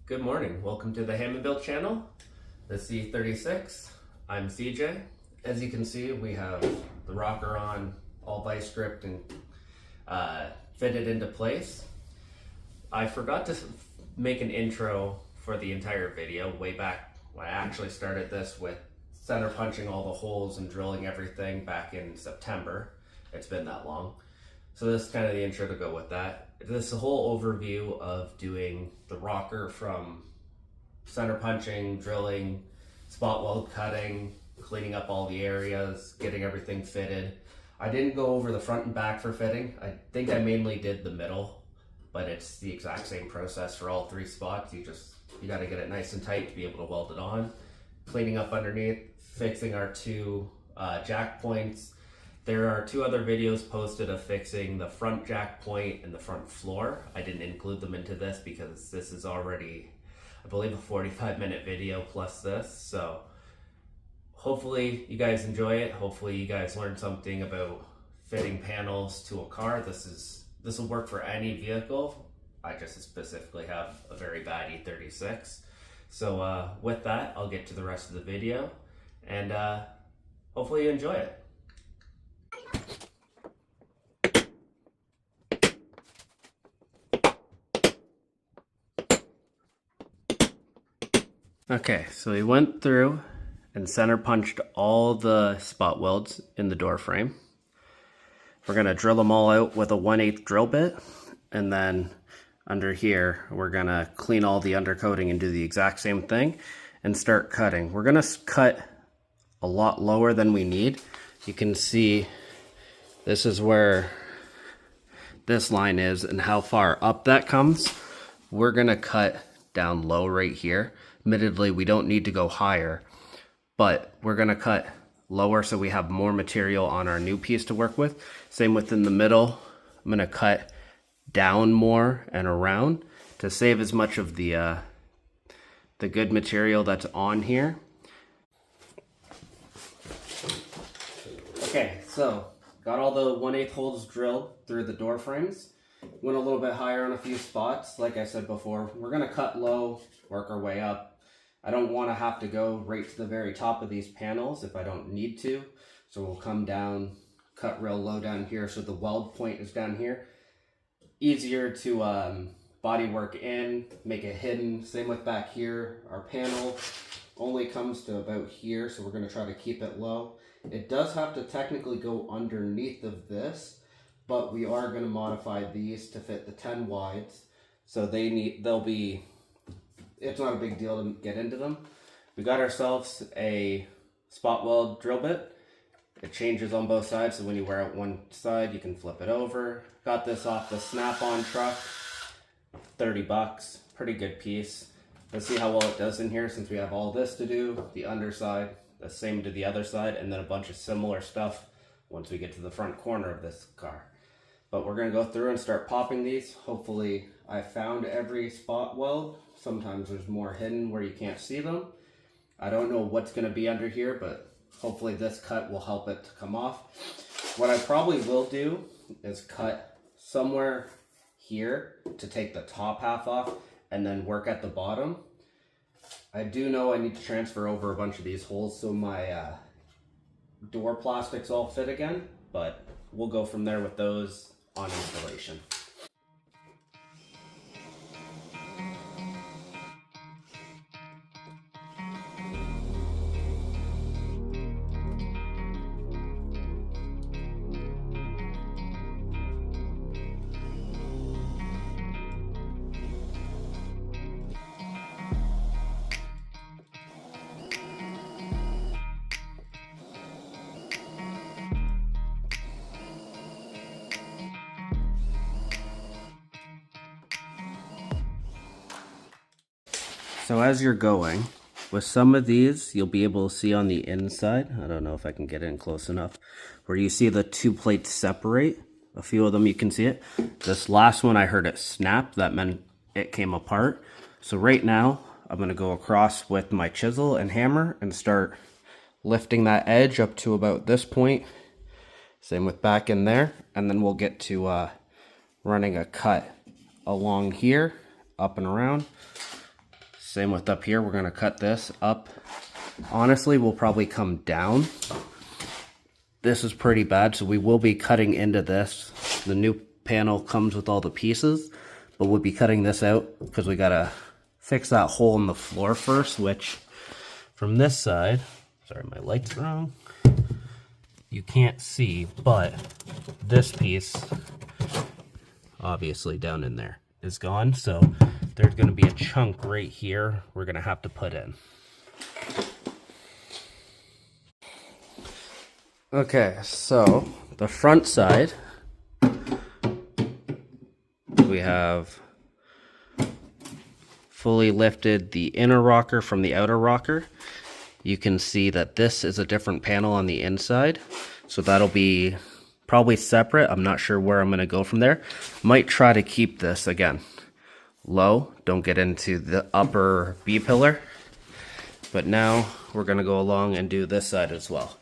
Good morning, welcome to the Ham & Build channel. This is E36, I'm CJ. As you can see, we have the rocker on, all vice gripped and fitted into place. I forgot to make an intro for the entire video way back when I actually started this with center punching all the holes and drilling everything back in September. It's been that long. So this is kind of the intro to go with that. This is a whole overview of doing the rocker from center punching, drilling, spot weld cutting, cleaning up all the areas, getting everything fitted. I didn't go over the front and back for fitting. I think I mainly did the middle, but it's the exact same process for all three spots. You got to get it nice and tight to be able to weld it on. Cleaning up underneath, fixing our two jack points. There are two other videos posted of fixing the front jack point and the front floor. I didn't include them into this because this is already, I believe, a 45-minute video plus this. So hopefully you guys enjoy it. Hopefully you guys learned something about fitting panels to a car. This will work for any vehicle. I just specifically have a very bad E36. So with that, I'll get to the rest of the video and hopefully you enjoy it. Okay, so we went through and center punched all the spot welds in the door frame. We're gonna drill them all out with a 1/8 drill bit, and then under here we're gonna clean all the undercoating and do the exact same thing and start cutting. We're gonna cut a lot lower than we need. You can see this is where this line is and how far up that comes. We're gonna cut down low right here. Admittedly, we don't need to go higher, but we're gonna cut lower so we have more material on our new piece to work with. Same within the middle. I'm gonna cut down more and around to save as much of the good material that's on here. Okay, so got all the 1/8 holes drilled through the door frames. Went a little bit higher on a few spots. Like I said before, we're gonna cut low, work our way up. I don't want to have to go right to the very top of these panels if I don't need to. So we'll come down, cut real low down here so the weld point is down here. Easier to body work in, make it hidden. Same with back here. Our panel only comes to about here, so we're going to try to keep it low. It does have to technically go underneath of this, but we are going to modify these to fit the 10 wides. So it's not a big deal to get into them. We got ourselves a spot weld drill bit. It changes on both sides, so when you wear out one side, you can flip it over. Got this off the Snap-on truck, 30 bucks, pretty good piece. Let's see how well it does in here since we have all this to do. The underside, the same to the other side, and then a bunch of similar stuff once we get to the front corner of this car. But we're gonna go through and start popping these. Hopefully I found every spot weld. Sometimes there's more hidden where you can't see them. I don't know what's gonna be under here, but hopefully this cut will help it to come off. What I probably will do is cut somewhere here to take the top half off and then work at the bottom. I do know I need to transfer over a bunch of these holes so my door plastics all fit again, but we'll go from there with those on installation. So as you're going, with some of these, you'll be able to see on the inside, I don't know if I can get in close enough, where you see the two plates separate. A few of them you can see it. This last one I heard it snap, that meant it came apart. So right now, I'm gonna go across with my chisel and hammer and start lifting that edge up to about this point. Same with back in there, and then we'll get to running a cut along here, up and around. Same with up here, we're gonna cut this up. Honestly, we'll probably come down. This is pretty bad, so we will be cutting into this. The new panel comes with all the pieces, but we'll be cutting this out because we gotta fix that hole in the floor first, which from this side, sorry, my light's wrong, you can't see, but this piece, obviously down in there, is gone. So there's gonna be a chunk right here we're gonna have to put in. Okay, so the front side, we have fully lifted the inner rocker from the outer rocker. You can see that this is a different panel on the inside, so that'll be probably separate. I'm not sure where I'm going to go from there. Might try to keep this, again, low. Don't get into the upper B-pillar. But now we're going to go along and do this side as well.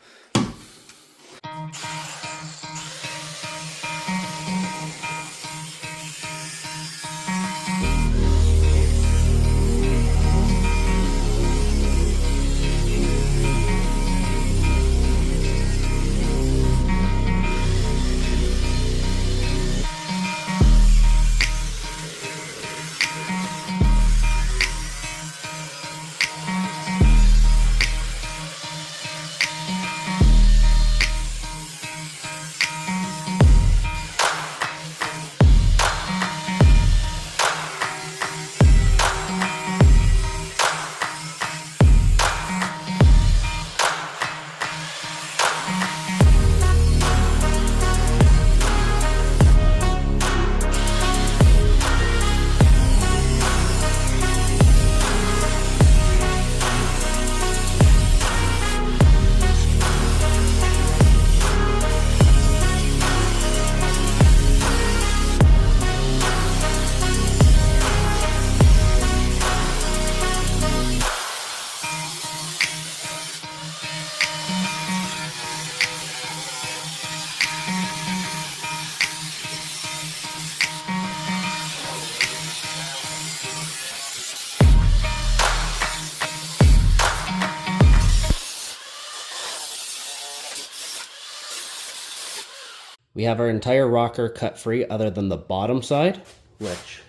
We have our entire rocker cut free other than the bottom side, which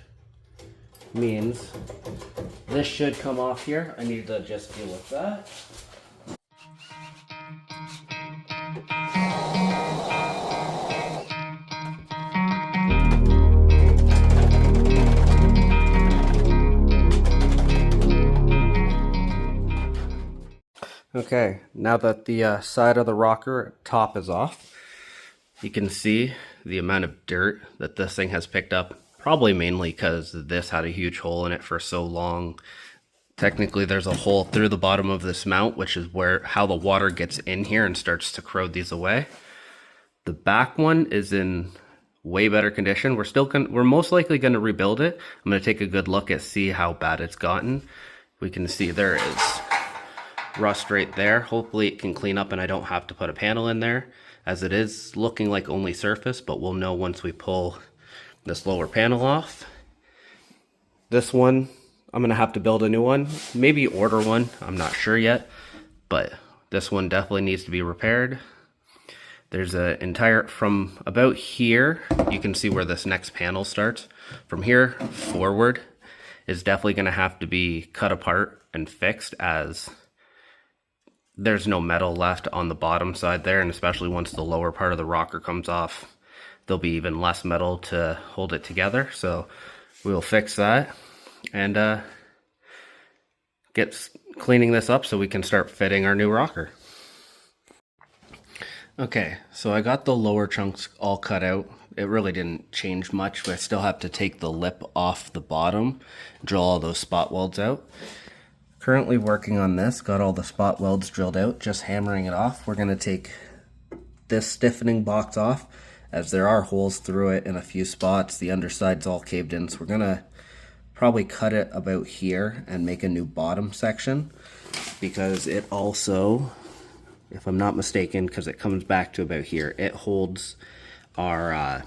means this should come off here. I need to just deal with that. Okay, now that the side of the rocker top is off, you can see the amount of dirt that this thing has picked up, probably mainly because this had a huge hole in it for so long. Technically, there's a hole through the bottom of this mount, which is how the water gets in here and starts to corrode these away. The back one is in way better condition. We're most likely going to rebuild it. I'm going to take a good look at see how bad it's gotten. We can see there is rust right there. Hopefully it can clean up and I don't have to put a panel in there, as it is looking like only surface, but we'll know once we pull this lower panel off. This one, I'm gonna have to build a new one, maybe order one, I'm not sure yet, but this one definitely needs to be repaired. There's an entire, from about here, you can see where this next panel starts. From here forward is definitely gonna have to be cut apart and fixed, as there's no metal left on the bottom side there, and especially once the lower part of the rocker comes off, there'll be even less metal to hold it together. So we'll fix that and get cleaning this up so we can start fitting our new rocker. Okay, so I got the lower chunks all cut out. It really didn't change much, but I still have to take the lip off the bottom, drill all those spot welds out. Currently working on this, got all the spot welds drilled out, just hammering it off. We're going to take this stiffening box off, as there are holes through it in a few spots. The underside's all caved in, so we're going to probably cut it about here and make a new bottom section, because it also, if I'm not mistaken, because it comes back to about here, it holds our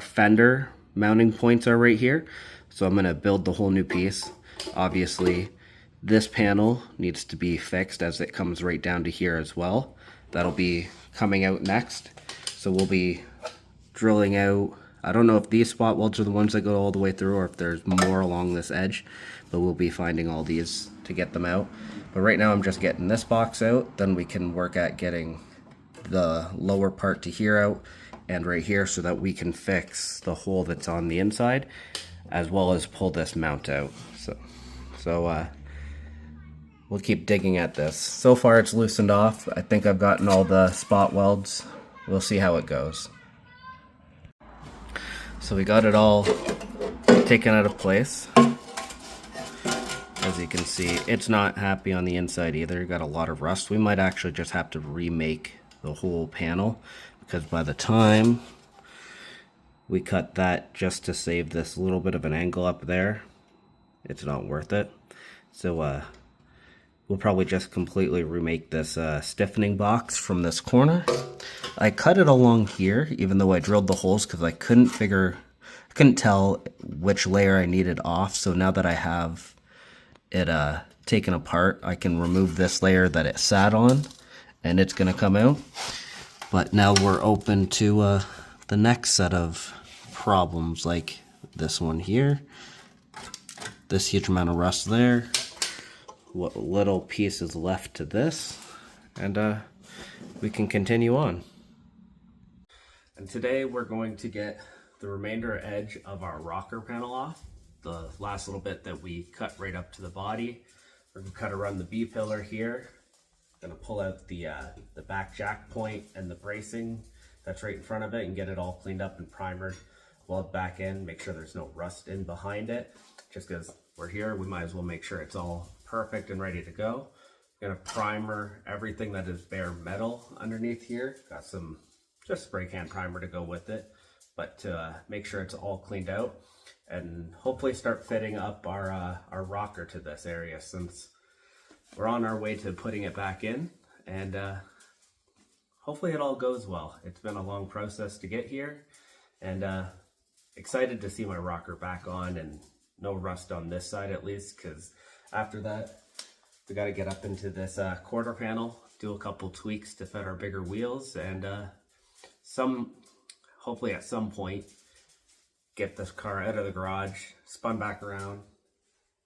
fender mounting points are right here. So I'm going to build the whole new piece. Obviously, this panel needs to be fixed as it comes right down to here as well. That'll be coming out next. So we'll be drilling out, I don't know if these spot welds are the ones that go all the way through or if there's more along this edge, but we'll be finding all these to get them out. But right now I'm just getting this box out, then we can work at getting the lower part to here out and right here so that we can fix the hole that's on the inside as well as pull this mount out. So we'll keep digging at this. So far it's loosened off. I think I've gotten all the spot welds. We'll see how it goes. So we got it all taken out of place. As you can see, it's not happy on the inside either. Got a lot of rust. We might actually just have to remake the whole panel because by the time we cut that just to save this little bit of an angle up there, it's not worth it. So we'll probably just completely remake this stiffening box from this corner. I cut it along here, even though I drilled the holes because I couldn't tell which layer I needed off. So now that I have it taken apart, I can remove this layer that it sat on and it's gonna come out. But now we're open to the next set of problems, like this one here, this huge amount of rust there, what little piece is left to this, and we can continue on. And today we're going to get the remainder edge of our rocker panel off, the last little bit that we cut right up to the body. We're going to cut around the B-pillar here. Going to pull out the back jack point and the bracing that's right in front of it and get it all cleaned up and primered, weld back in, make sure there's no rust in behind it. Just because we're here, we might as well make sure it's all perfect and ready to go. Going to primer everything that is bare metal underneath here. Got some just spray can primer to go with it, but to make sure it's all cleaned out and hopefully start fitting up our rocker to this area, since we're on our way to putting it back in, and hopefully it all goes well. It's been a long process to get here, and excited to see my rocker back on and no rust on this side at least, because after that we got to get up into this quarter panel, do a couple tweaks to fit our bigger wheels, and hopefully at some point get this car out of the garage, spun back around,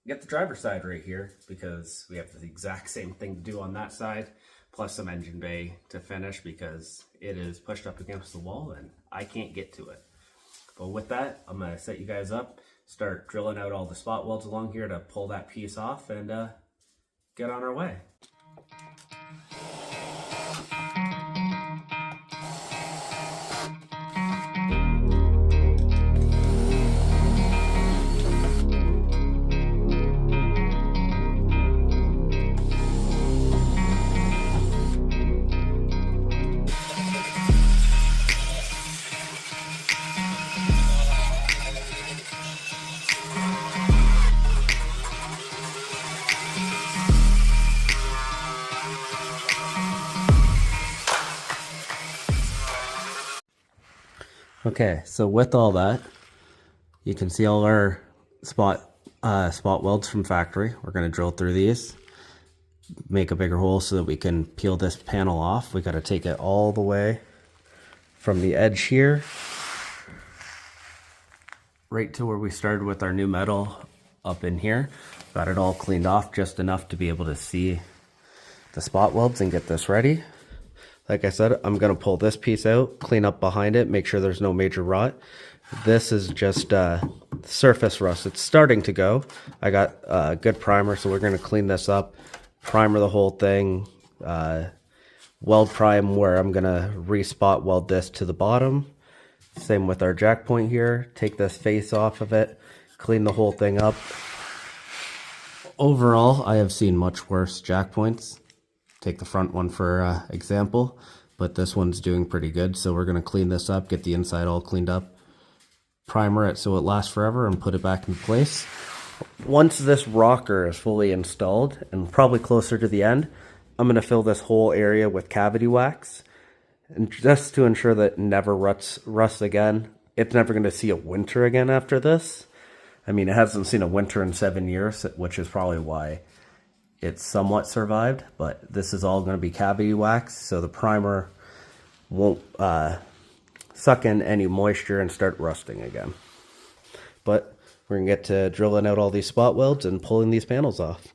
get the driver's side right here, because we have the exact same thing to do on that side, plus some engine bay to finish because it is pushed up against the wall and I can't get to it. But with that, I'm going to set you guys up, start drilling out all the spot welds along here to pull that piece off, and get on our way. Okay, so with all that, you can see all our spot welds from factory. We're going to drill through these, make a bigger hole so that we can peel this panel off. We got to take it all the way from the edge here right to where we started with our new metal up in here. Got it all cleaned off just enough to be able to see the spot welds and get this ready. Like I said, I'm going to pull this piece out, clean up behind it, make sure there's no major rot. This is just surface rust. It's starting to go. I got a good primer, so we're going to clean this up, primer the whole thing, weld prime where I'm going to re-spot weld this to the bottom. Same with our jack point here. Take this face off of it, clean the whole thing up. Overall, I have seen much worse jack points. Take the front one for example, but this one's doing pretty good. So we're going to clean this up, get the inside all cleaned up, primer it so it lasts forever, and put it back in place. Once this rocker is fully installed and probably closer to the end, I'm going to fill this whole area with cavity wax, and just to ensure that it never rusts again. It's never going to see a winter again after this. I mean, it hasn't seen a winter in 7 years, which is probably why it's somewhat survived, but this is all going to be cavity wax, so the primer won't suck in any moisture and start rusting again. But we're going to get to drilling out all these spot welds and pulling these panels off.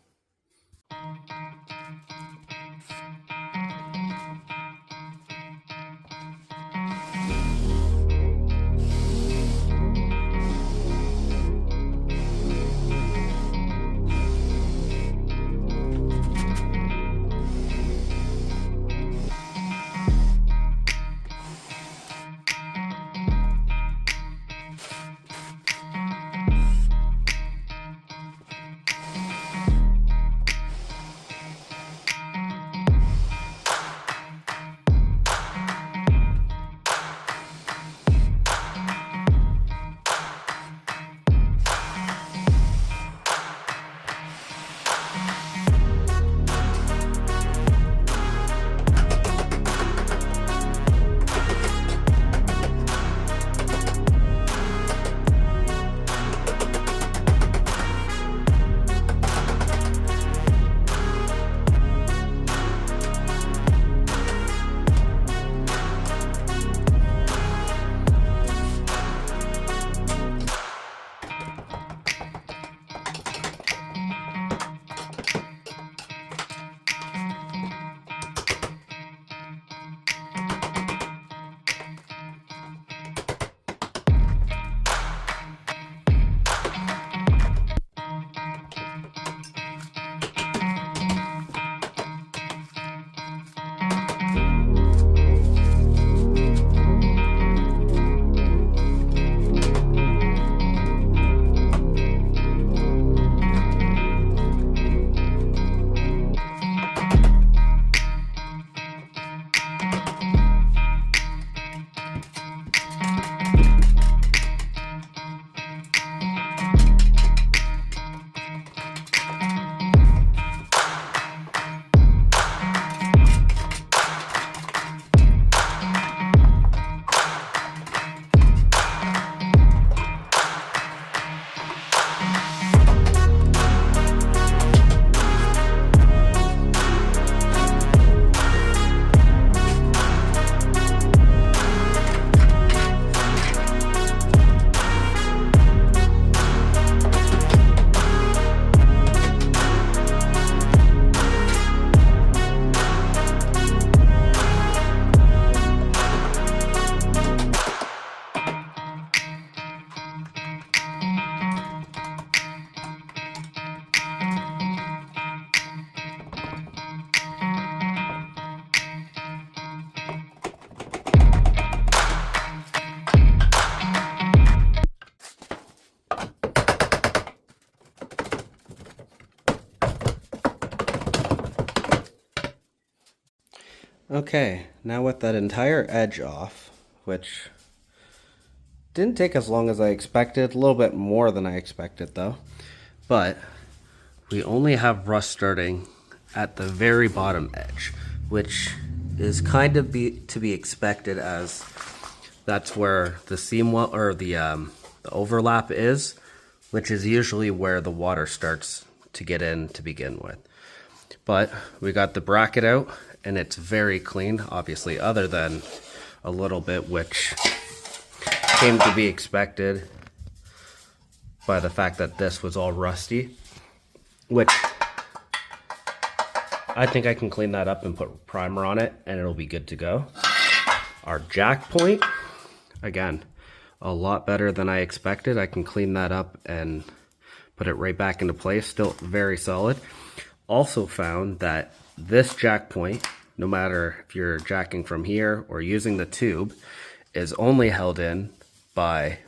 Okay, now with that entire edge off, which didn't take as long as I expected, a little bit more than I expected though, but we only have rust starting at the very bottom edge, which is kind of to be expected, as that's where the seam weld or the overlap is, which is usually where the water starts to get in to begin with. But we got the bracket out and it's very clean, obviously, other than a little bit which came to be expected by the fact that this was all rusty, which I think I can clean that up and put primer on it and it'll be good to go. Our jack point, again, a lot better than I expected. I can clean that up and put it right back into place, still very solid. Also found that this jack point, no matter if you're jacking from here or using the tube, is only held in by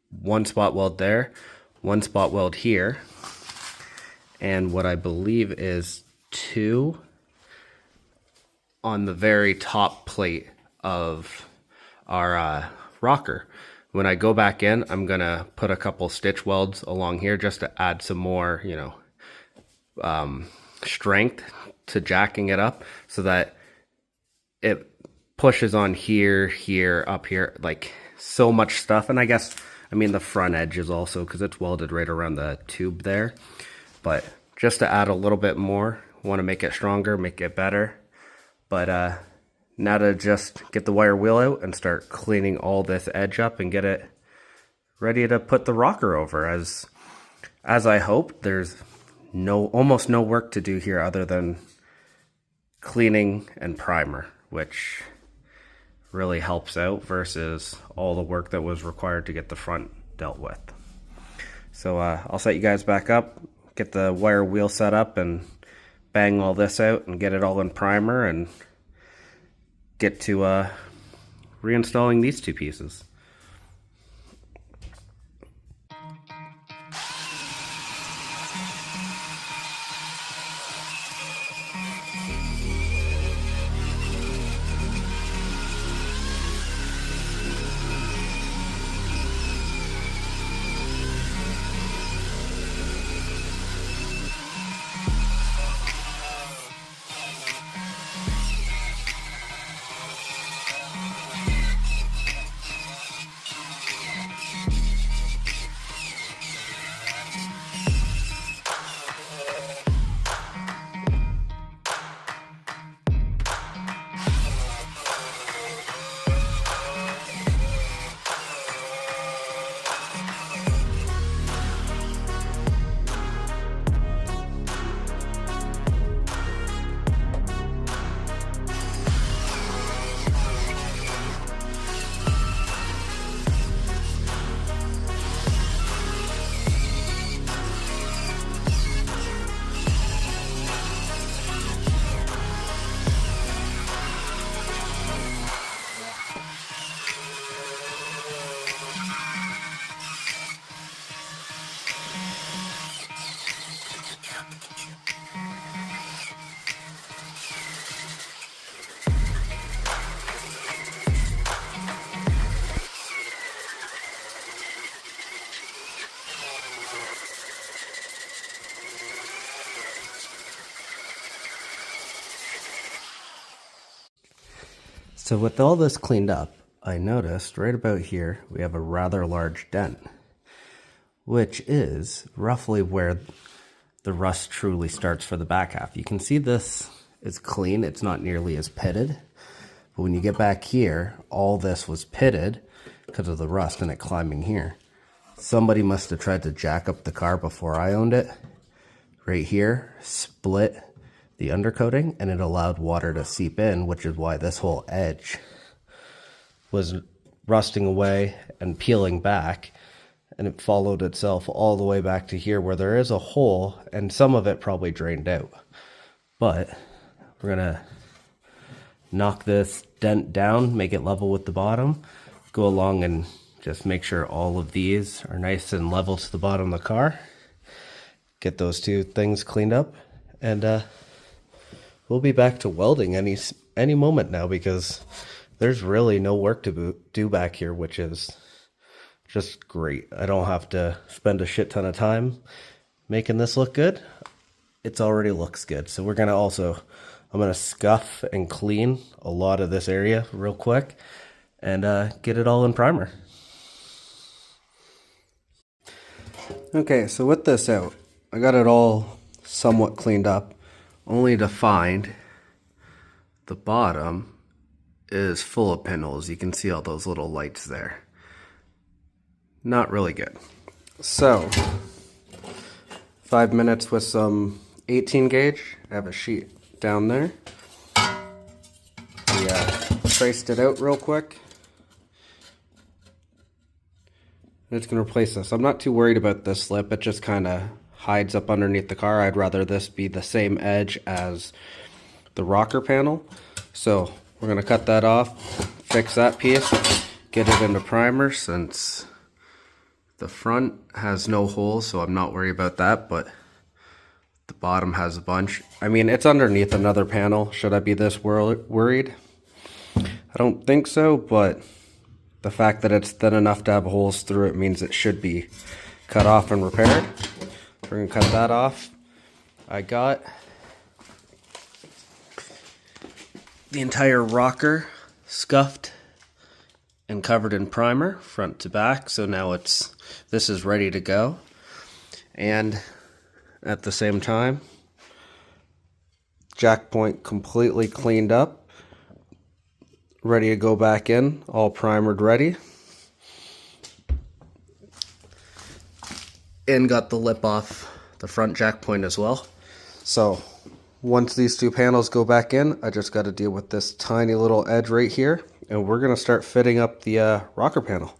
one spot weld there, one spot weld here, and what I believe is 2 on the very top plate of our rocker. When I go back in, I'm gonna put a couple stitch welds along here just to add some more, you know, strength to jacking it up, so that it pushes on here, here, up here, like so much stuff. And I guess I mean the front edges also, because it's welded right around the tube there. But just to add a little bit more, want to make it stronger, make it better. But now to just get the wire wheel out and start cleaning all this edge up and get it ready to put the rocker over. As I hoped, there's almost no work to do here other than cleaning and primer, which really helps out versus all the work that was required to get the front dealt with. So I'll set you guys back up, get the wire wheel set up, and bang all this out and get it all in primer and get to reinstalling these two pieces. So with all this cleaned up, I noticed right about here we have a rather large dent, which is roughly where the rust truly starts for the back half. You can see this is clean, it's not nearly as pitted, but when you get back here, all this was pitted because of the rust and it climbing here. Somebody must have tried to jack up the car before I owned it. Right here, split the undercoating and it allowed water to seep in, which is why this whole edge was rusting away and peeling back, and it followed itself all the way back to here where there is a hole, and some of it probably drained out. But we're gonna knock this dent down, make it level with the bottom, go along and just make sure all of these are nice and level to the bottom of the car, get those two things cleaned up, and we'll be back to welding any moment now, because there's really no work to do back here, which is just great. I don't have to spend a shit ton of time making this look good. It already looks good. So I'm gonna scuff and clean a lot of this area real quick and get it all in primer. Okay, so with this out, I got it all somewhat cleaned up, only to find the bottom is full of pinholes. You can see all those little lights there. Not really good. So 5 minutes with some 18 gauge. I have a sheet down there. We traced it out real quick. It's going to replace this. I'm not too worried about this slip. It just kind of hides up underneath the car. I'd rather this be the same edge as the rocker panel. So we're going to cut that off, fix that piece, get it into primer since the front has no holes, so I'm not worried about that, but the bottom has a bunch. I mean, it's underneath another panel. Should I be this worried? I don't think so, but the fact that it's thin enough to have holes through it means it should be cut off and repaired. We're going to cut that off. I got the entire rocker scuffed and covered in primer front to back, so now this is ready to go. And at the same time, jack point completely cleaned up, ready to go back in, all primered ready. And got the lip off the front jack point as well. So once these two panels go back in, I just got to deal with this tiny little edge right here, and we're going to start fitting up the rocker panel.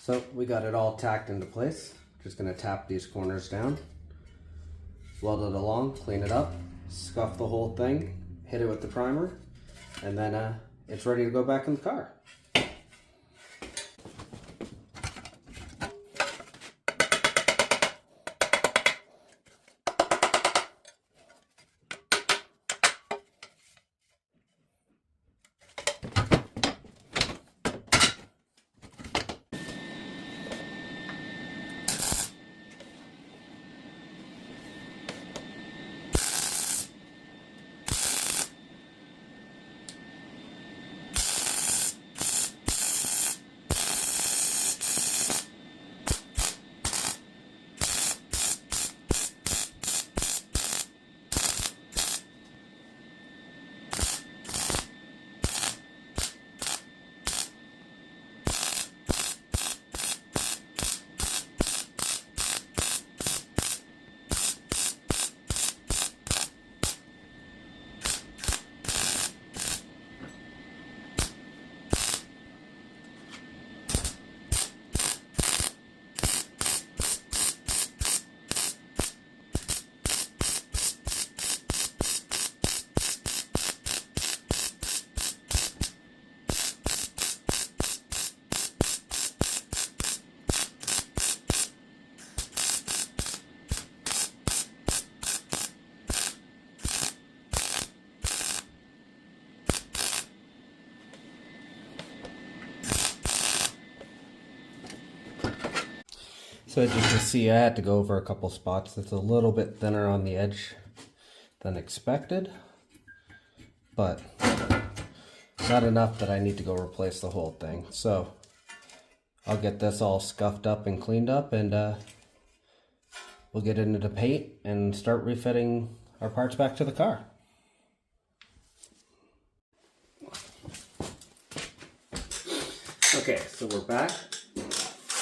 So we got it all tacked into place. Just gonna tap these corners down, weld it along, clean it up, scuff the whole thing, hit it with the primer, and then it's ready to go back in the car. So as you can see, I had to go over a couple spots. It's a little bit thinner on the edge than expected, but not enough that I need to go replace the whole thing. So I'll get this all scuffed up and cleaned up, and we'll get into the paint and start refitting our parts back to the car. Okay, so we're back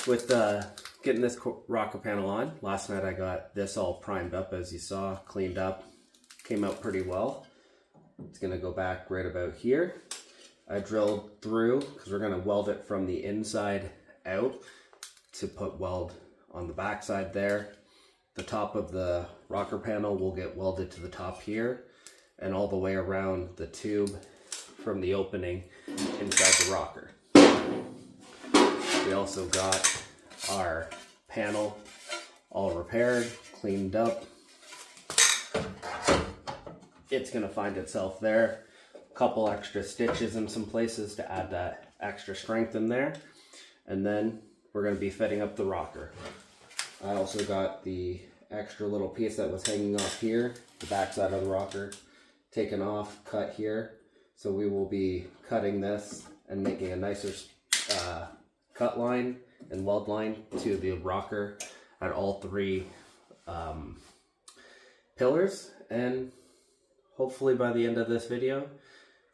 with getting this rocker panel on. Last night I got this all primed up, as you saw, cleaned up, came out pretty well. It's gonna go back right about here. I drilled through, because we're gonna weld it from the inside out to put weld on the back side there. The top of the rocker panel will get welded to the top here, and all the way around the tube from the opening inside the rocker. We also got our panel all repaired, cleaned up. It's going to find itself there. A couple extra stitches in some places to add that extra strength in there. And then we're going to be fitting up the rocker. I also got the extra little piece that was hanging off here, the back side of the rocker, taken off, cut here. So we will be cutting this and making a nicer cut line and weld line to the rocker at all three pillars. And hopefully by the end of this video,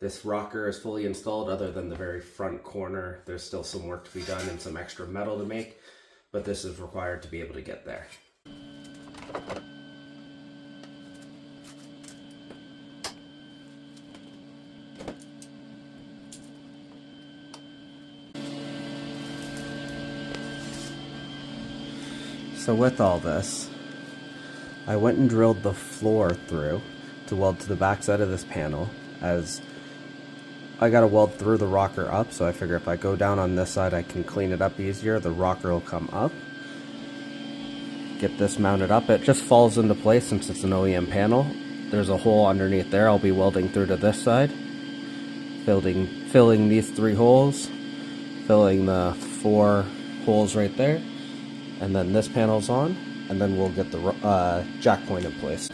this rocker is fully installed other than the very front corner. There's still some work to be done and some extra metal to make, but this is required to be able to get there. So with all this, I went and drilled the floor through to weld to the back side of this panel, as I gotta weld through the rocker up, so I figure if I go down on this side I can clean it up easier. The rocker will come up. Get this mounted up. It just falls into place since it's an OEM panel. There's a hole underneath there. I'll be welding through to this side, filling these 3 holes, filling the 4 holes right there, and then this panel's on, and then we'll get the jack point in place.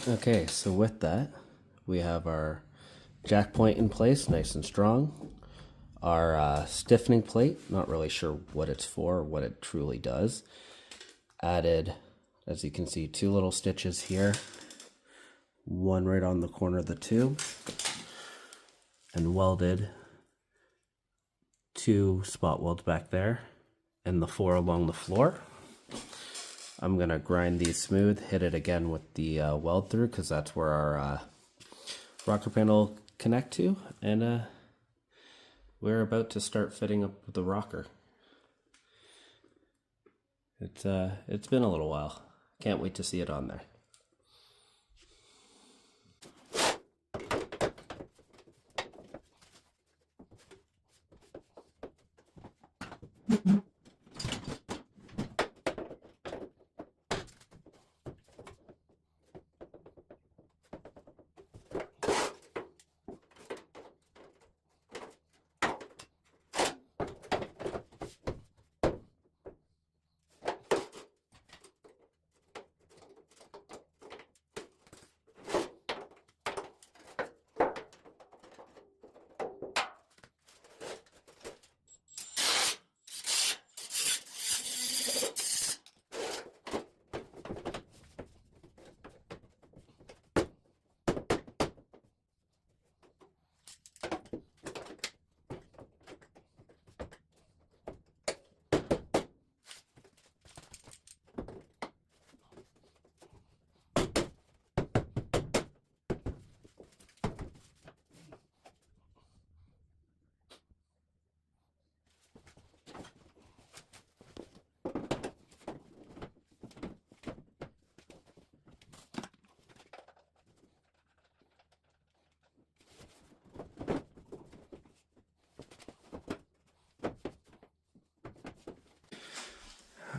Okay, so with that, we have our jack point in place, nice and strong. Our stiffening plate, not really sure what it's for or what it truly does. Added, as you can see, 2 little stitches here, 1 right on the corner of the tube, and welded 2 spot welds back there, and the 4 along the floor. I'm gonna grind these smooth, hit it again with the weld through, because that's where our rocker panel connect to, and we're about to start fitting up the rocker. It's been a little while. Can't wait to see it on there.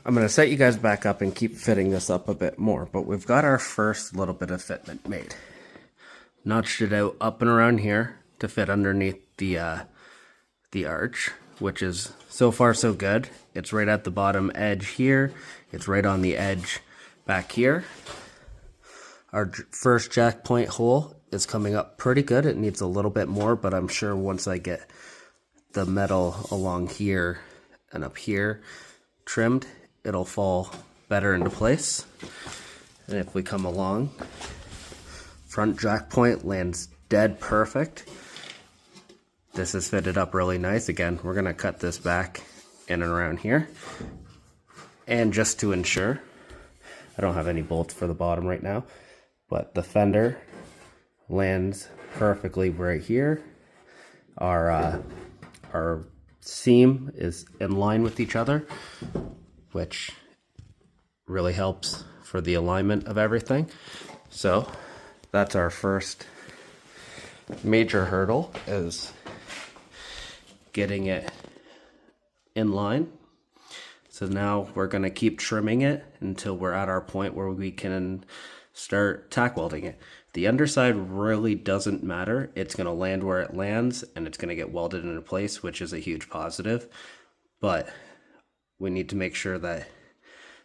I'm going to set you guys back up and keep fitting this up a bit more, but we've got our first little bit of fitment made. Notched it out up and around here to fit underneath the arch, which is so far so good. It's right at the bottom edge here. It's right on the edge back here. Our first jack point hole is coming up pretty good. It needs a little bit more, but I'm sure once I get the metal along here and up here trimmed, it'll fall better into place. And if we come along, front jack point lands dead perfect. This is fitted up really nice. Again, we're gonna cut this back in and around here. And just to ensure, I don't have any bolts for the bottom right now, but the fender lands perfectly right here. Our seam is in line with each other, which really helps for the alignment of everything. So that's our first major hurdle, is getting it in line. So now we're going to keep trimming it until we're at our point where we can start tack welding it. The underside really doesn't matter. It's going to land where it lands, and it's going to get welded into place, which is a huge positive. But we need to make sure that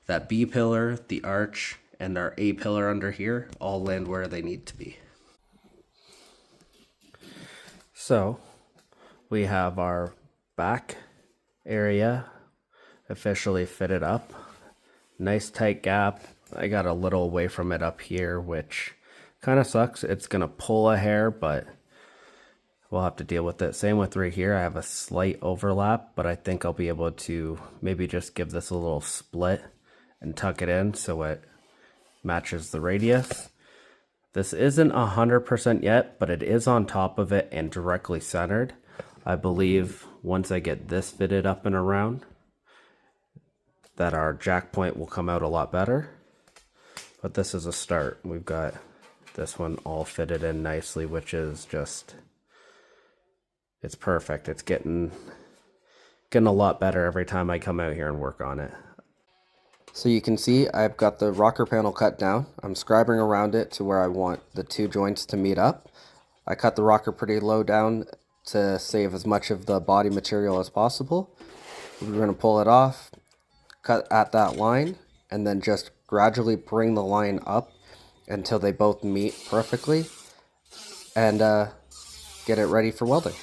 that B pillar, the arch, and our A pillar under here all land where they need to be. So we have our back area officially fitted up. Nice tight gap. I got a little away from it up here, which kind of sucks. It's gonna pull a hair, but we'll have to deal with it. Same with right here. I have a slight overlap, but I think I'll be able to maybe just give this a little split and tuck it in so it matches the radius. This isn't 100% yet, but it is on top of it and directly centered. I believe once I get this fitted up and around, that our jack point will come out a lot better. But this is a start. We've got this one all fitted in nicely, which is just, it's perfect. It's getting a lot better every time I come out here and work on it. So you can see I've got the rocker panel cut down. I'm scribing around it to where I want the two joints to meet up. I cut the rocker pretty low down to save as much of the body material as possible. We're going to pull it off, cut at that line, and then just gradually bring the line up until they both meet perfectly, and get it ready for welding.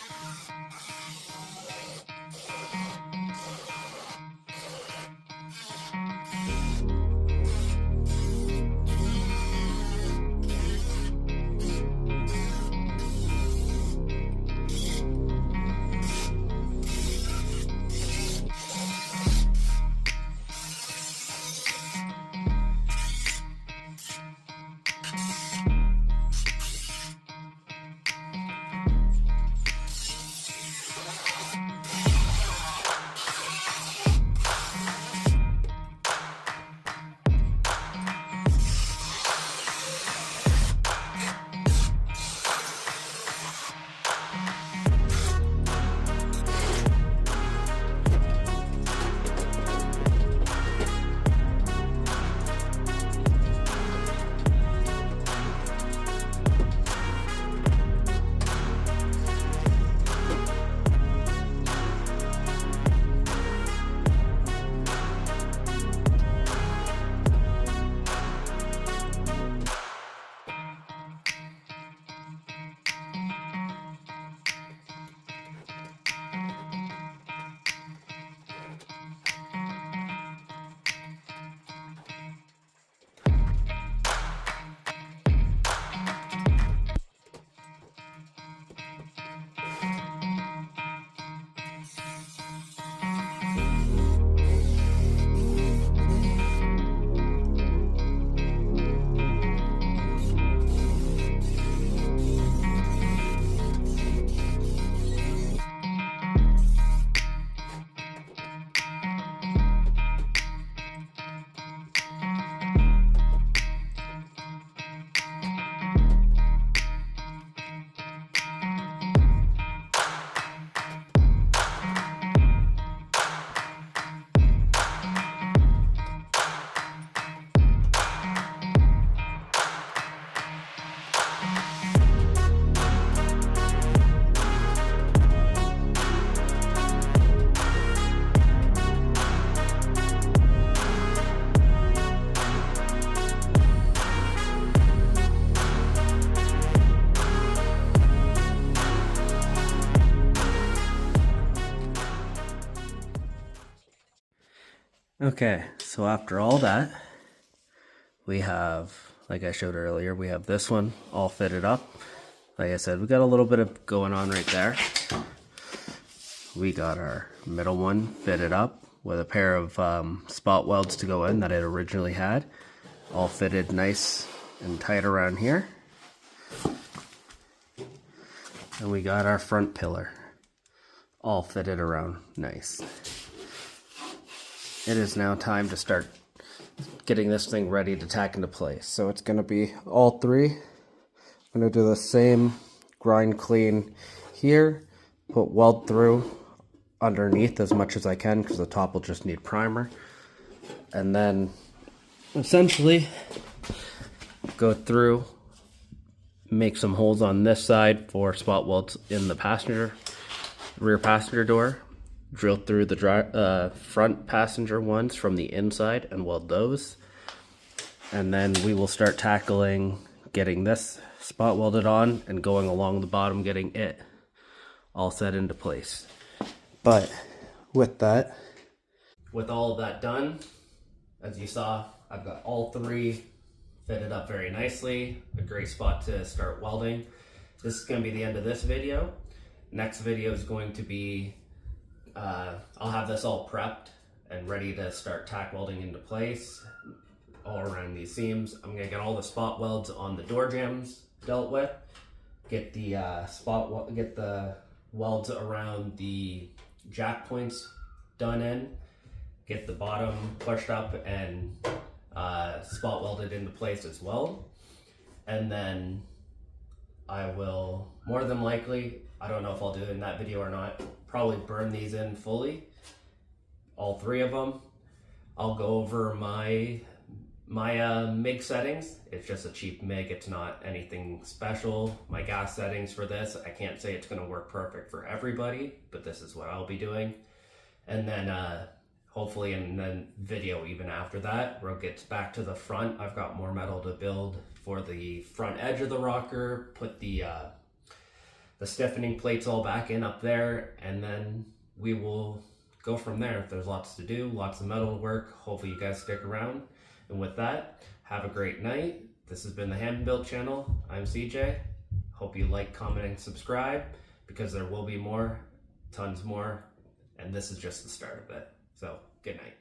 Okay, so after all that, we have, like I showed earlier, we have this one all fitted up. Like I said, we got a little bit of going on right there. We got our middle one fitted up with a pair of spot welds to go in that it originally had. All fitted nice and tight around here. And we got our front pillar all fitted around nice. It is now time to start getting this thing ready to tack into place. So it's going to be all three. I'm going to do the same grind clean here, put weld through underneath as much as I can because the top will just need primer, and then essentially go through, make some holes on this side for spot welds in the rear passenger door, drill through the front passenger ones from the inside and weld those, and then we will start tackling getting this spot welded on and going along the bottom, getting it all set into place. But with all of that done, as you saw, I've got all three fitted up very nicely. A great spot to start welding. This is going to be the end of this video. Next video is going to be, I'll have this all prepped and ready to start tack welding into place all around these seams. I'm going to get all the spot welds on the door jambs dealt with, get the welds around the jack points done in, get the bottom pushed up and spot welded into place as well. And then I will, more than likely, I don't know if I'll do it in that video or not, probably burn these in fully, all three of them. I'll go over my MIG settings. It's just a cheap MIG, it's not anything special. My gas settings for this, I can't say it's going to work perfect for everybody, but this is what I'll be doing. And then hopefully in the video even after that, we'll get back to the front. I've got more metal to build for the front edge of the rocker, put the stiffening plates all back in up there, and then we will go from there. There's lots to do, lots of metal to work. Hopefully you guys stick around. And with that, have a great night. This has been the Hand Built channel. I'm CJ. Hope you like, comment, and subscribe, because there will be more, tons more, and this is just the start of it. So, good night.